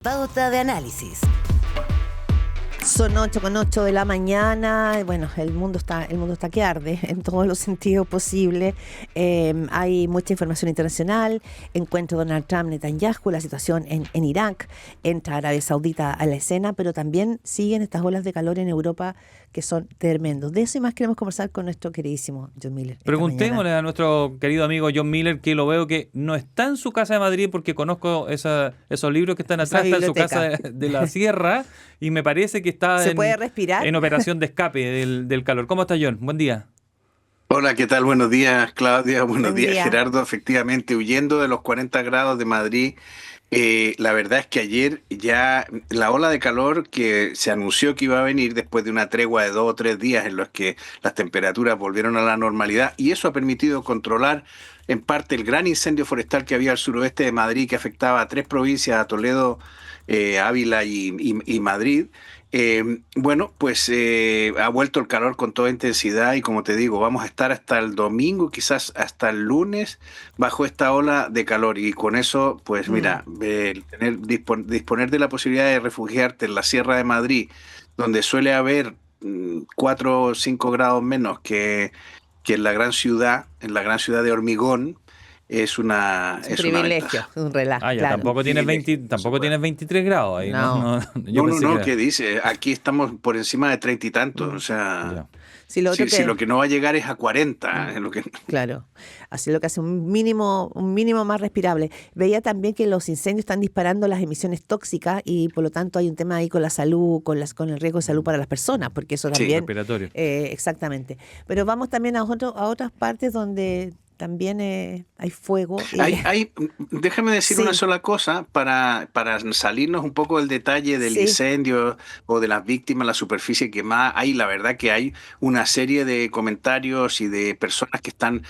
Pauta de análisis. Son 8:08 de la mañana. Bueno, el mundo está que arde en todos los sentidos posibles. Hay mucha información internacional. Encuentro Donald Trump-Netanyahu, la situación en Irak. Entra Arabia Saudita a la escena, pero también siguen estas olas de calor en Europa que son tremendos. De eso y más queremos conversar con nuestro queridísimo John Miller. Preguntémosle a nuestro querido amigo John Miller, que lo veo que no está en su casa de Madrid, porque conozco esos libros que están atrás, está en su casa de la sierra, y me parece que está puede respirar en operación de escape del calor. ¿Cómo está, John? Buen día. Hola, ¿qué tal? Buenos días, Claudia. Buenos Buen días, día. Gerardo. Efectivamente, huyendo de los 40 grados de Madrid. La verdad es que ayer ya la ola de calor que se anunció que iba a venir después de una tregua de 2 o 3 días en los que las temperaturas volvieron a la normalidad, y eso ha permitido controlar en parte el gran incendio forestal que había al suroeste de Madrid, que afectaba a 3 provincias, a Toledo, Ávila y Madrid. Ha vuelto el calor con toda intensidad y, como te digo, vamos a estar hasta el domingo, quizás hasta el lunes, bajo esta ola de calor, y con eso, pues mira, disponer de la posibilidad de refugiarte en la Sierra de Madrid, donde suele haber 4 o 5 grados menos que en la gran ciudad, de Hormigón, es un una privilegio, ventaja. un relajo. Ah, ya, claro. tampoco tienes 23 grados ahí, No. Yo pensé que ¿Qué dice? Aquí estamos por encima de 30 y tantos, o sea... Ya. Si lo que no va a llegar es a 40. Es lo que... Claro, así lo que hace un mínimo más respirable. Veía también que los incendios están disparando las emisiones tóxicas y por lo tanto hay un tema ahí con la salud, con el riesgo de salud para las personas, porque eso también... respiratorio. Exactamente. Pero vamos también a otras partes donde también hay fuego. Déjame decir Sí. una sola cosa para salirnos un poco del detalle del Sí. incendio o de las víctimas, la superficie quemada. La verdad que hay una serie de comentarios y de personas que están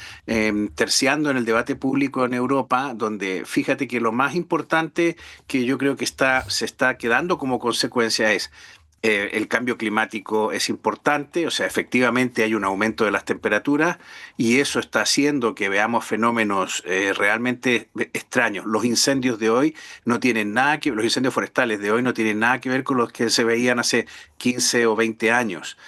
terciando en el debate público en Europa, donde fíjate que lo más importante que yo creo que se está quedando como consecuencia es el cambio climático es importante, o sea, efectivamente hay un aumento de las temperaturas y eso está haciendo que veamos fenómenos realmente extraños. Los incendios de hoy no tienen nada que, los incendios forestales de hoy no tienen nada que ver con los que se veían hace 15 o 20 años.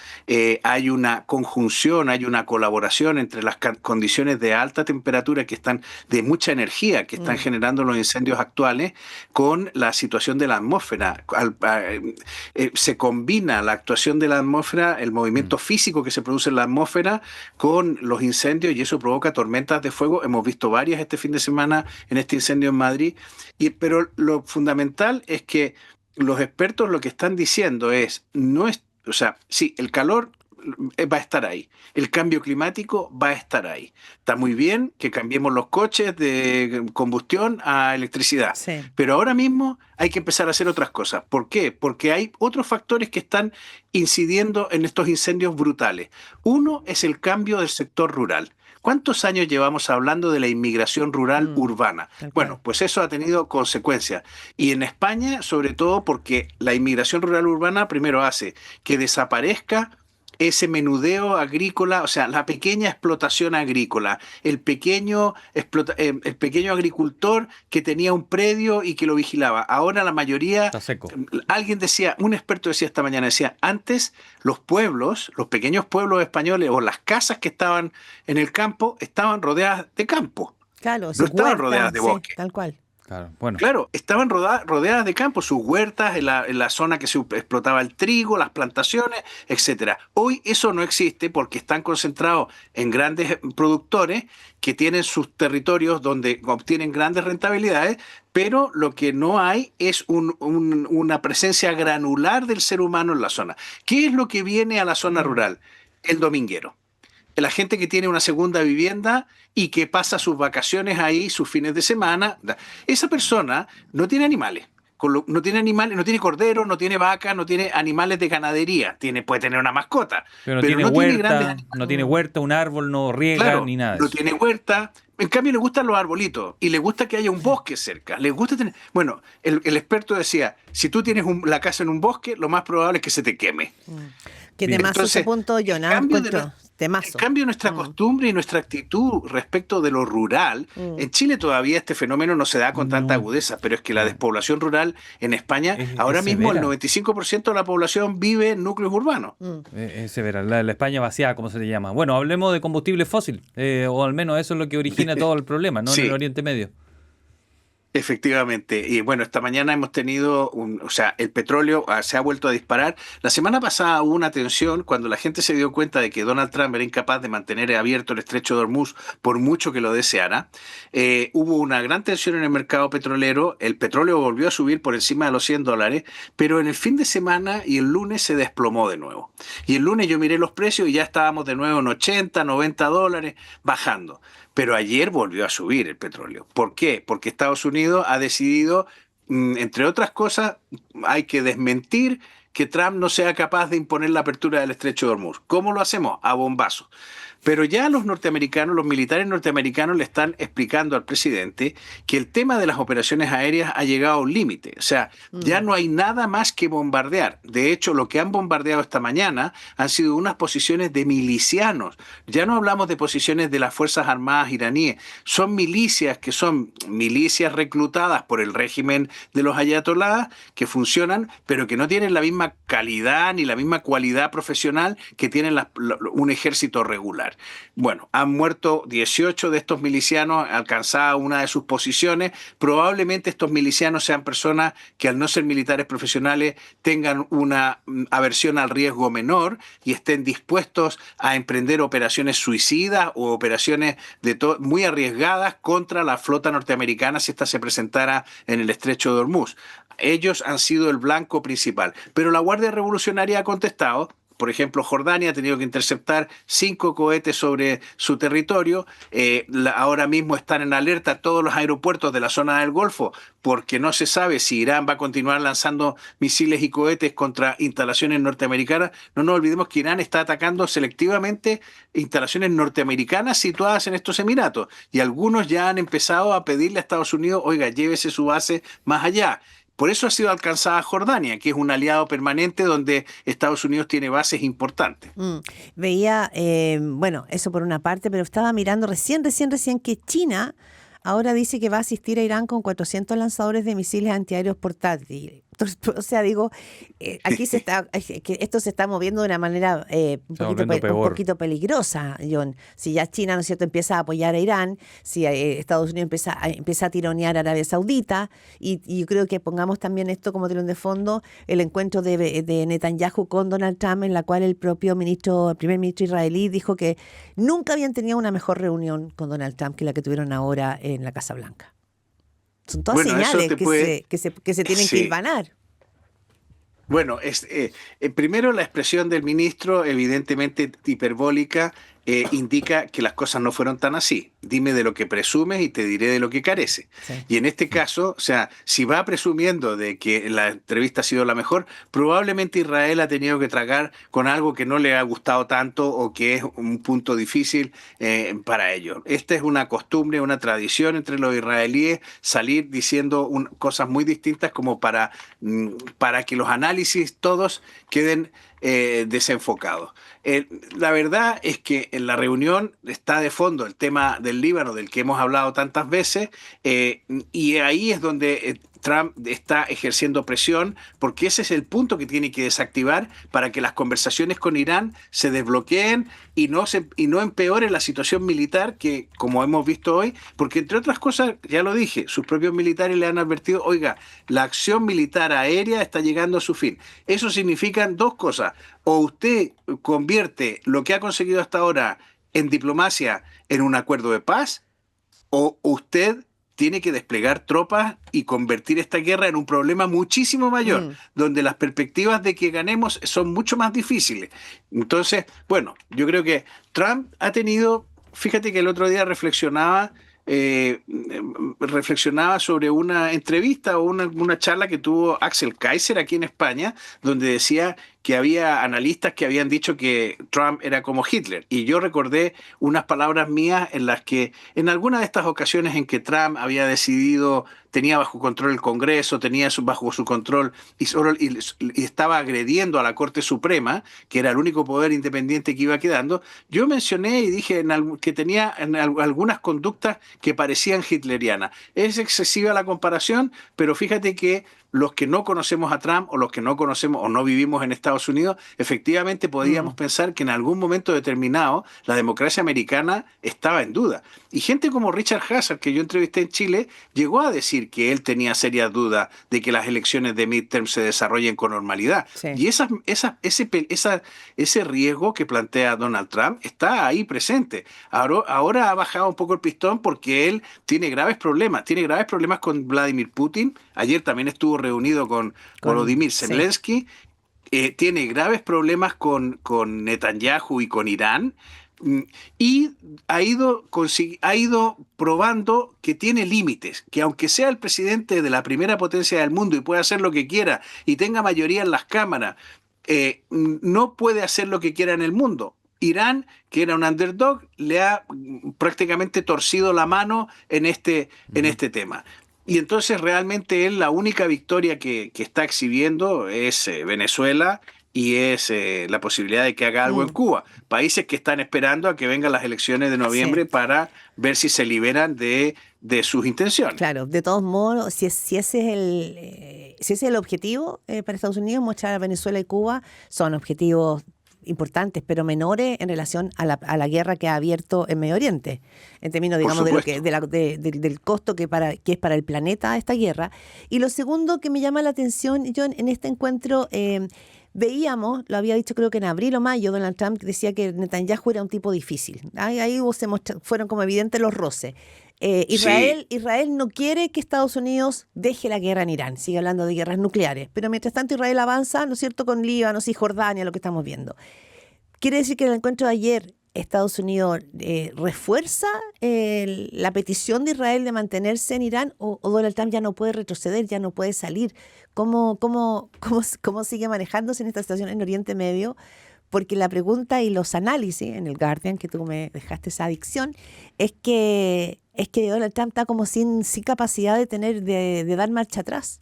Hay una conjunción, hay una colaboración entre las condiciones de alta temperatura que están, de mucha energía que están generando los incendios actuales, con la situación de la atmósfera. Se combina la actuación de la atmósfera, el movimiento físico que se produce en la atmósfera con los incendios, y eso provoca tormentas de fuego. Hemos visto varias este fin de semana en este incendio en Madrid. Pero lo fundamental es que los expertos lo que están diciendo es, sí, el calor va a estar ahí, el cambio climático va a estar ahí. Está muy bien que cambiemos los coches de combustión a electricidad, Sí. pero ahora mismo hay que empezar a hacer otras cosas. ¿Por qué? Porque hay otros factores que están incidiendo en estos incendios brutales. Uno es el cambio del sector rural. ¿Cuántos años llevamos hablando de la inmigración rural urbana? Bueno, pues eso ha tenido consecuencias. Y en España, sobre todo porque la inmigración rural urbana primero hace que desaparezca ese menudeo agrícola, o sea, la pequeña explotación agrícola, el pequeño agricultor que tenía un predio y que lo vigilaba. Ahora la mayoría... Está seco. Alguien decía, un experto decía esta mañana, antes los pueblos, los pequeños pueblos españoles o las casas que estaban en el campo, estaban rodeadas de campo. Claro, No estaban rodeadas de bosque. Sí, tal cual. Claro, estaban rodeadas de campo, sus huertas, en la zona que se explotaba el trigo, las plantaciones, etcétera. Hoy eso no existe porque están concentrados en grandes productores que tienen sus territorios donde obtienen grandes rentabilidades, pero lo que no hay es una presencia granular del ser humano en la zona. ¿Qué es lo que viene a la zona rural? El dominguero. La gente que tiene una segunda vivienda y que pasa sus vacaciones ahí, sus fines de semana. Esa persona no tiene animales. No tiene cordero, no tiene vaca, no tiene animales de ganadería. Puede tener una mascota. pero pero tiene no tiene huerta, grandes animales. no tiene huerta, un árbol, no riega, Claro, ni nada de no eso. tiene huerta. En cambio, le gustan los arbolitos y le gusta que haya un bosque cerca. Le gusta tener... Bueno, el experto decía, si tú tienes la casa en un bosque, lo más probable es que se te queme. Que además ese punto, John, temazo. En cambio, nuestra costumbre y nuestra actitud respecto de lo rural, en Chile todavía este fenómeno no se da con tanta agudeza, pero es que la despoblación rural en España, ahora mismo severa. el 95% de la población vive en núcleos urbanos. Es severa, la España vaciada, como se le llama. Bueno, hablemos de combustible fósil, o al menos eso es lo que origina todo el problema, ¿no? Sí. En el Oriente Medio. Efectivamente. Y bueno, esta mañana hemos tenido, o sea, el petróleo se ha vuelto a disparar. La semana pasada hubo una tensión cuando la gente se dio cuenta de que Donald Trump era incapaz de mantener abierto el estrecho de Hormuz por mucho que lo deseara. Hubo una gran tensión en el mercado petrolero. El petróleo volvió a subir por encima de los $100, pero en el fin de semana y el lunes se desplomó de nuevo. Y el lunes yo miré los precios y ya estábamos de nuevo en $80, $90, bajando. Pero ayer volvió a subir el petróleo. ¿Por qué? Porque Estados Unidos ha decidido, entre otras cosas, hay que desmentir que Trump no sea capaz de imponer la apertura del estrecho de Hormuz. ¿Cómo lo hacemos? A bombazos. Pero ya los norteamericanos, los militares norteamericanos le están explicando al presidente que el tema de las operaciones aéreas ha llegado a un límite. O sea, ya no hay nada más que bombardear. De hecho, lo que han bombardeado esta mañana han sido unas posiciones de milicianos. Ya no hablamos de posiciones de las Fuerzas Armadas iraníes. Son milicias que son milicias reclutadas por el régimen de los ayatolás que funcionan, pero que no tienen la misma calidad ni la misma cualidad profesional que tienen un ejército regular. Bueno, han muerto 18 de estos milicianos, alcanzada una de sus posiciones. Probablemente estos milicianos sean personas que al no ser militares profesionales tengan una aversión al riesgo menor y estén dispuestos a emprender operaciones suicidas o operaciones muy arriesgadas contra la flota norteamericana si ésta se presentara en el estrecho de Hormuz. Ellos han sido el blanco principal, pero la Guardia Revolucionaria ha contestado. Por ejemplo, Jordania ha tenido que interceptar 5 cohetes sobre su territorio. Ahora mismo están en alerta todos los aeropuertos de la zona del Golfo porque no se sabe si Irán va a continuar lanzando misiles y cohetes contra instalaciones norteamericanas. No nos olvidemos que Irán está atacando selectivamente instalaciones norteamericanas situadas en estos Emiratos. Y algunos ya han empezado a pedirle a Estados Unidos, oiga, llévese su base más allá. Por eso ha sido alcanzada Jordania, que es un aliado permanente donde Estados Unidos tiene bases importantes. Veía, bueno, eso por una parte, pero estaba mirando recién que China ahora dice que va a asistir a Irán con 400 lanzadores de misiles antiaéreos portátiles. Entonces, o sea, digo, aquí esto se está moviendo de una manera un poquito peligrosa, John. Si ya China, ¿no es cierto?, empieza a apoyar a Irán, si Estados Unidos empieza a tironear a Arabia Saudita, y yo creo que pongamos también esto como telón de fondo, el encuentro de Netanyahu con Donald Trump, en la cual el primer ministro israelí dijo que nunca habían tenido una mejor reunión con Donald Trump que la que tuvieron ahora en la Casa Blanca. Son todas señales que se tienen que hilvanar. Bueno, primero la expresión del ministro, evidentemente hiperbólica, indica que las cosas no fueron tan así. Dime de lo que presumes y te diré de lo que carece. Sí. Y en este caso, o sea, si va presumiendo de que la entrevista ha sido la mejor, probablemente Israel ha tenido que tragar con algo que no le ha gustado tanto o que es un punto difícil para ellos. Esta es una costumbre, una tradición entre los israelíes, salir diciendo cosas muy distintas como para que los análisis todos queden desenfocados. La verdad es que en la reunión está de fondo el tema del Líbano, del que hemos hablado tantas veces, y ahí es donde Trump está ejerciendo presión, porque ese es el punto que tiene que desactivar para que las conversaciones con Irán se desbloqueen y no empeore la situación militar que, como hemos visto hoy, porque entre otras cosas, ya lo dije, sus propios militares le han advertido, oiga, la acción militar aérea está llegando a su fin. Eso significa dos cosas: o usted convierte lo que ha conseguido hasta ahora en diplomacia en un acuerdo de paz, o usted tiene que desplegar tropas y convertir esta guerra en un problema muchísimo mayor, donde las perspectivas de que ganemos son mucho más difíciles. Entonces, bueno, yo creo que Trump ha tenido, fíjate que el otro día reflexionaba sobre una entrevista o una charla que tuvo Axel Kaiser aquí en España, donde decía que había analistas que habían dicho que Trump era como Hitler. Y yo recordé unas palabras mías en las que en alguna de estas ocasiones en que Trump había decidido, tenía bajo control el Congreso, tenía bajo su control y estaba agrediendo a la Corte Suprema, que era el único poder independiente que iba quedando, yo mencioné y dije que tenía algunas conductas que parecían hitlerianas. Es excesiva la comparación, pero fíjate que los que no conocemos a Trump o los que no conocemos o no vivimos en Estados Unidos, efectivamente podíamos pensar que en algún momento determinado la democracia americana estaba en duda. Y gente como Richard Hazard, que yo entrevisté en Chile, llegó a decir que él tenía serias dudas de que las elecciones de midterm se desarrollen con normalidad. Sí. Y ese riesgo que plantea Donald Trump está ahí presente. Ahora ha bajado un poco el pistón porque él tiene graves problemas. Tiene graves problemas con Vladimir Putin. Ayer también estuvo reunido con Volodymyr Zelensky. Sí. Tiene graves problemas con Netanyahu y con Irán. Y ha ido probando que tiene límites, que aunque sea el presidente de la primera potencia del mundo y pueda hacer lo que quiera y tenga mayoría en las cámaras, no puede hacer lo que quiera en el mundo. Irán, que era un underdog, le ha prácticamente torcido la mano en este tema. Y entonces realmente él, la única victoria que está exhibiendo es Venezuela y es la posibilidad de que haga algo en Cuba. Países que están esperando a que vengan las elecciones de noviembre para ver si se liberan de sus intenciones. Claro, de todos modos, si ese es el objetivo para Estados Unidos, mostrar a Venezuela y Cuba son objetivos importantes, pero menores en relación a la guerra que ha abierto en Medio Oriente, en términos, digamos, del costo que es para el planeta esta guerra. Y lo segundo que me llama la atención, John, en este encuentro veíamos, lo había dicho creo que en abril o mayo, Donald Trump decía que Netanyahu era un tipo difícil. Ahí fueron como evidentes los roces. Israel no quiere que Estados Unidos deje la guerra en Irán, sigue hablando de guerras nucleares, pero mientras tanto Israel avanza, ¿no es cierto?, con Líbano y Jordania, lo que estamos viendo. ¿Quiere decir que en el encuentro de ayer Estados Unidos refuerza la petición de Israel de mantenerse en Irán o Donald Trump ya no puede retroceder, ya no puede salir? ¿Cómo sigue manejándose en esta situación en Oriente Medio? Porque la pregunta y los análisis en el Guardian, que tú me dejaste esa adicción, es que Donald Trump está como sin capacidad de dar marcha atrás.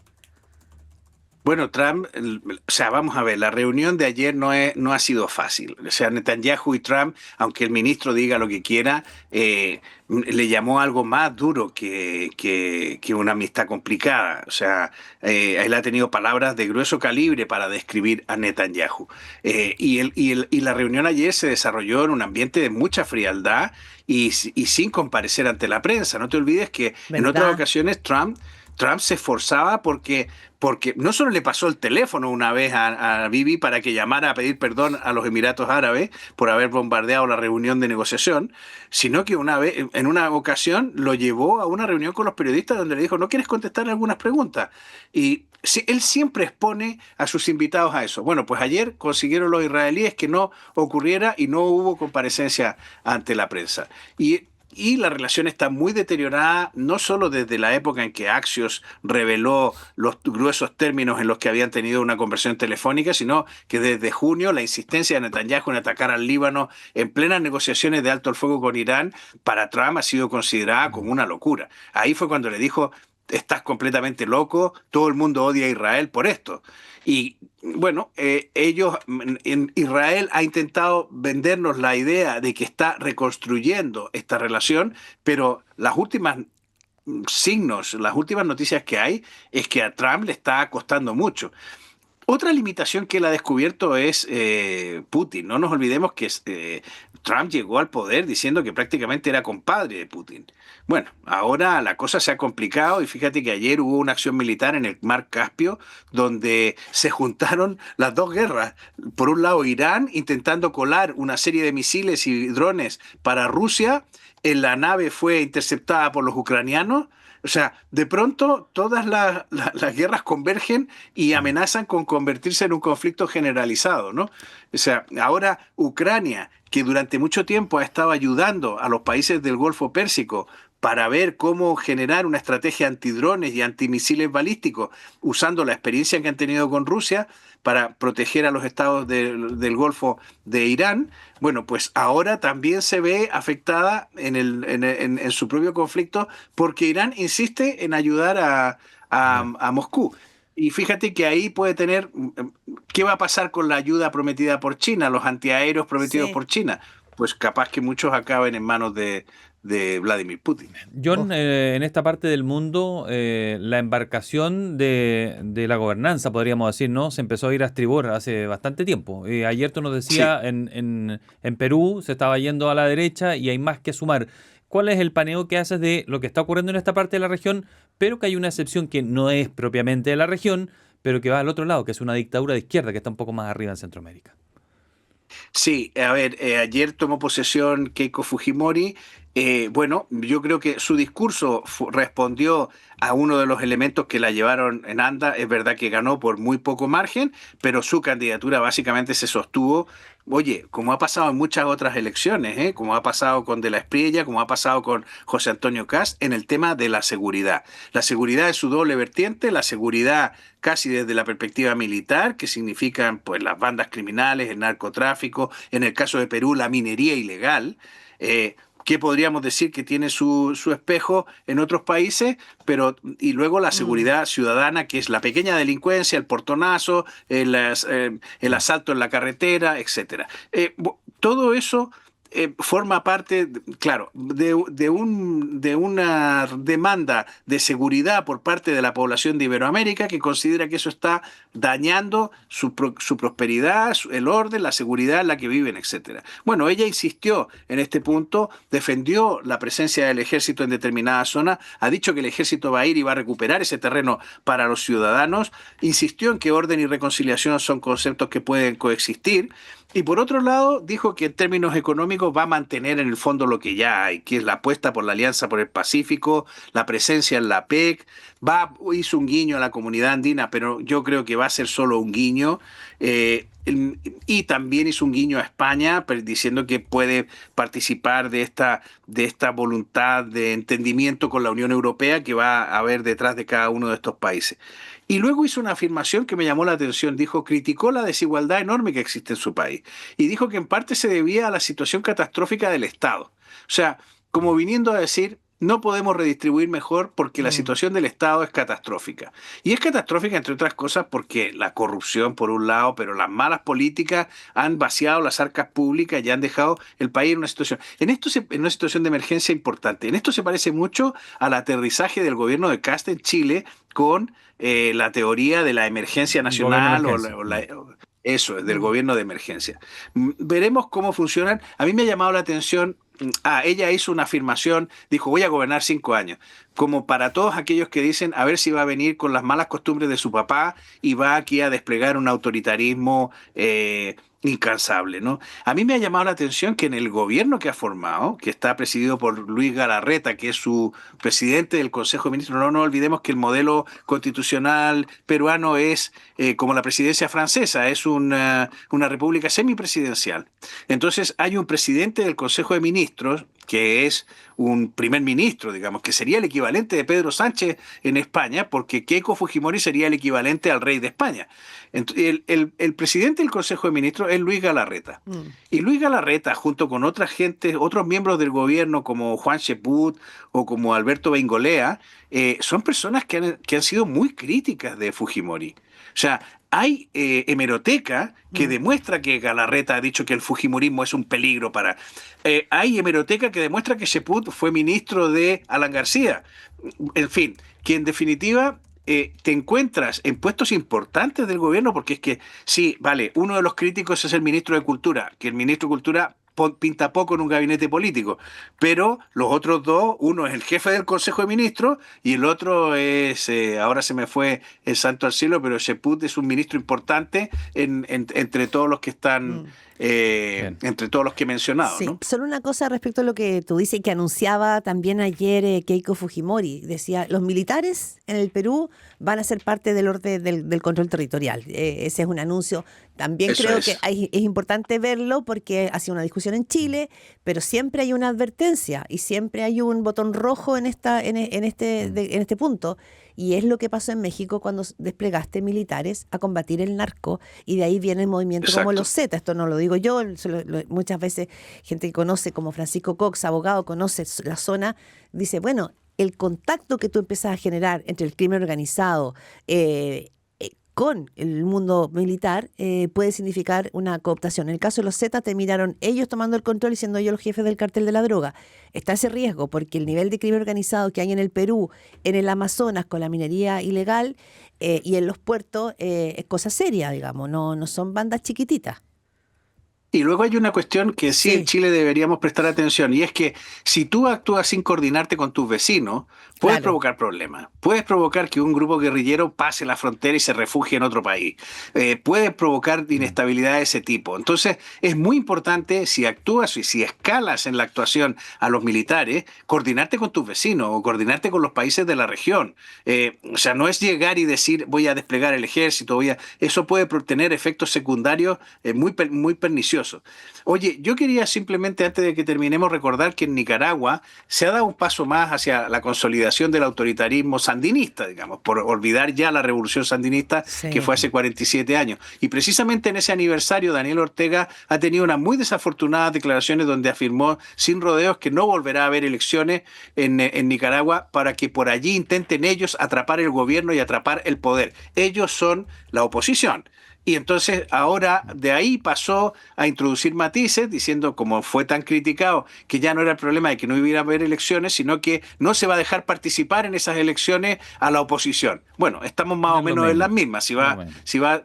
Bueno, Trump, o sea, vamos a ver, la reunión de ayer no ha sido fácil. O sea, Netanyahu y Trump, aunque el ministro diga lo que quiera, le llamó algo más duro que una amistad complicada. O sea, él ha tenido palabras de grueso calibre para describir a Netanyahu. Y la reunión ayer se desarrolló en un ambiente de mucha frialdad y sin comparecer ante la prensa. No te olvides que en otras ocasiones Trump se esforzaba porque no solo le pasó el teléfono una vez a Bibi para que llamara a pedir perdón a los Emiratos Árabes por haber bombardeado la reunión de negociación, sino que en una ocasión lo llevó a una reunión con los periodistas donde le dijo, ¿no quieres contestar algunas preguntas? Y él siempre expone a sus invitados a eso. Bueno, pues ayer consiguieron los israelíes que no ocurriera y no hubo comparecencia ante la prensa. Y la relación está muy deteriorada, no solo desde la época en que Axios reveló los gruesos términos en los que habían tenido una conversación telefónica, sino que desde junio la insistencia de Netanyahu en atacar al Líbano en plenas negociaciones de alto el fuego con Irán, para Trump ha sido considerada como una locura. Ahí fue cuando le dijo, estás completamente loco, todo el mundo odia a Israel por esto. Y bueno, Israel ha intentado vendernos la idea de que está reconstruyendo esta relación, pero las últimas noticias que hay es que a Trump le está costando mucho. Otra limitación que él ha descubierto es Putin. No nos olvidemos que Trump llegó al poder diciendo que prácticamente era compadre de Putin. Bueno, ahora la cosa se ha complicado y fíjate que ayer hubo una acción militar en el Mar Caspio donde se juntaron las dos guerras. Por un lado, Irán intentando colar una serie de misiles y drones para Rusia. La nave fue interceptada por los ucranianos. O sea, de pronto todas las guerras convergen y amenazan con convertirse en un conflicto generalizado, ¿no? O sea, ahora Ucrania, que durante mucho tiempo ha estado ayudando a los países del Golfo Pérsico para ver cómo generar una estrategia antidrones y antimisiles balísticos, usando la experiencia que han tenido con Rusia para proteger a los estados del Golfo de Irán, bueno, pues ahora también se ve afectada en su propio conflicto porque Irán insiste en ayudar a Moscú. Y fíjate que ahí puede tener, ¿qué va a pasar con la ayuda prometida por China, los antiaéreos prometidos Sí. por China? Pues capaz que muchos acaben en manos de Vladimir Putin. John, en esta parte del mundo, la embarcación de la gobernanza, podríamos decir, ¿no? Se empezó a ir a estribor hace bastante tiempo. Ayer tú nos decías, Sí. en Perú se estaba yendo a la derecha y hay más que sumar. ¿Cuál es el paneo que haces de lo que está ocurriendo en esta parte de la región, pero que hay una excepción que no es propiamente de la región, pero que va al otro lado, que es una dictadura de izquierda que está un poco más arriba en Centroamérica? Sí, a ver, ayer tomó posesión Keiko Fujimori. Bueno, yo creo que su discurso respondió a uno de los elementos que la llevaron en anda. Es verdad que ganó por muy poco margen, pero su candidatura básicamente se sostuvo. Oye, como ha pasado en muchas otras elecciones, como ha pasado con De la Espriella, como ha pasado con José Antonio Kast, en el tema de la seguridad. La seguridad es su doble vertiente, la seguridad casi desde la perspectiva militar, que significan pues las bandas criminales, el narcotráfico, en el caso de Perú la minería ilegal, que podríamos decir que tiene su espejo en otros países, pero y luego la Mm. seguridad ciudadana, que es la pequeña delincuencia, el portonazo, el asalto en la carretera, etcétera. Todo eso forma parte, claro, de una demanda de seguridad por parte de la población de Iberoamérica que considera que eso está dañando su prosperidad, el orden, la seguridad en la que viven, etcétera. Bueno, ella insistió en este punto, defendió la presencia del ejército en determinadas zonas, ha dicho que el ejército va a ir y va a recuperar ese terreno para los ciudadanos, insistió en que orden y reconciliación son conceptos que pueden coexistir. Y por otro lado, dijo que en términos económicos va a mantener en el fondo lo que ya hay, que es la apuesta por la Alianza por el Pacífico, la presencia en la PEC, hizo un guiño a la comunidad andina, pero yo creo que va a ser solo un guiño. Y también hizo un guiño a España, diciendo que puede participar de esta voluntad de entendimiento con la Unión Europea que va a haber detrás de cada uno de estos países. Y luego hizo una afirmación que me llamó la atención. Dijo, criticó la desigualdad enorme que existe en su país. Y dijo que en parte se debía a la situación catastrófica del Estado. O sea, como viniendo a decir, no podemos redistribuir mejor porque la Mm. situación del Estado es catastrófica. Y es catastrófica, entre otras cosas, porque la corrupción, por un lado, pero las malas políticas han vaciado las arcas públicas y han dejado el país en una situación de emergencia importante. En esto se parece mucho al aterrizaje del gobierno de Kast en Chile con la teoría de la emergencia Gobierno de nacional emergencia. eso, es del Mm. gobierno de emergencia. Veremos cómo funcionan. A mí me ha llamado la atención, ella hizo una afirmación, dijo, voy a gobernar 5 años, como para todos aquellos que dicen, a ver si va a venir con las malas costumbres de su papá y va aquí a desplegar un autoritarismo incansable, ¿no? A mí me ha llamado la atención que en el gobierno que ha formado, que está presidido por Luis Galarreta, que es su presidente del Consejo de Ministros, no olvidemos que el modelo constitucional peruano es como la presidencia francesa, es una república semipresidencial. Entonces hay un presidente del Consejo de Ministros que es un primer ministro, digamos, que sería el equivalente de Pedro Sánchez en España, porque Keiko Fujimori sería el equivalente al rey de España. El presidente del Consejo de Ministros es Luis Galarreta. Mm. Y Luis Galarreta, junto con otra gente, otros miembros del gobierno como Juan Cheput o como Alberto Beingolea, son personas que han sido muy críticas de Fujimori. O sea, hay hemeroteca que Mm. demuestra que Galarreta ha dicho que el fujimorismo es un peligro para... hay hemeroteca que demuestra que Cheput fue ministro de Alan García. En fin, que en definitiva te encuentras en puestos importantes del gobierno, porque es que, sí, vale, uno de los críticos es el ministro de Cultura, que el ministro de Cultura pinta poco en un gabinete político, pero los otros dos, uno es el jefe del Consejo de Ministros y el otro es, ahora se me fue el santo al cielo, pero Cheput es un ministro importante entre todos los que están, Mm. Bien. entre todos los que he mencionado, Sí, ¿no? solo una cosa respecto a lo que tú dices, que anunciaba también ayer Keiko Fujimori. Decía, los militares en el Perú van a ser parte del orden del control territorial. Ese es un anuncio. También Eso creo que es. es importante verlo porque ha sido una discusión revolución en Chile, pero siempre hay una advertencia y siempre hay un botón rojo en este punto. Y es lo que pasó en México cuando desplegaste militares a combatir el narco, y de ahí viene el movimiento como los Zetas. Esto no lo digo yo, muchas veces gente que conoce, como Francisco Cox, abogado, conoce la zona, dice, bueno, el contacto que tú empiezas a generar entre el crimen organizado con el mundo militar puede significar una cooptación. En el caso de los Zetas, terminaron ellos tomando el control y siendo ellos los jefes del cartel de la droga. Está ese riesgo porque el nivel de crimen organizado que hay en el Perú, en el Amazonas con la minería ilegal y en los puertos es cosa seria, digamos, no son bandas chiquititas. Y luego hay una cuestión que sí en Chile deberíamos prestar atención, y es que si tú actúas sin coordinarte con tus vecinos, puedes provocar problemas. Puedes provocar que un grupo guerrillero pase la frontera y se refugie en otro país. Puedes provocar inestabilidad de ese tipo. Entonces, es muy importante, si actúas y si escalas en la actuación a los militares, coordinarte con tus vecinos o coordinarte con los países de la región. O sea, no es llegar y decir voy a desplegar el ejército, eso puede tener efectos secundarios muy perniciosos. Oye, yo quería simplemente, antes de que terminemos, recordar que en Nicaragua se ha dado un paso más hacia la consolidación del autoritarismo sandinista, digamos, por olvidar ya la revolución sandinista que fue hace 47 años. Y precisamente en ese aniversario, Daniel Ortega ha tenido unas muy desafortunadas declaraciones donde afirmó sin rodeos que no volverá a haber elecciones en Nicaragua para que por allí intenten ellos atrapar el gobierno y atrapar el poder. Ellos son la oposición. Y entonces ahora de ahí pasó a introducir matices, diciendo, como fue tan criticado, que ya no era el problema de que no iba a haber elecciones, sino que no se va a dejar participar en esas elecciones a la oposición. Bueno, estamos más o menos en las mismas.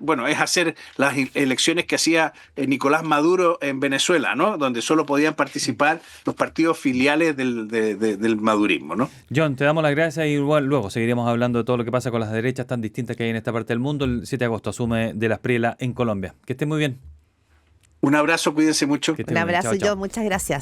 Bueno, es hacer las elecciones que hacía Nicolás Maduro en Venezuela, ¿no? Donde solo podían participar los partidos filiales del madurismo, ¿no? John, te damos las gracias y igual luego seguiremos hablando de todo lo que pasa con las derechas tan distintas que hay en esta parte del mundo. El 7 de agosto asume de las Priela en Colombia. Que esté muy bien. Un abrazo, cuídense mucho. Un abrazo, John, muchas gracias.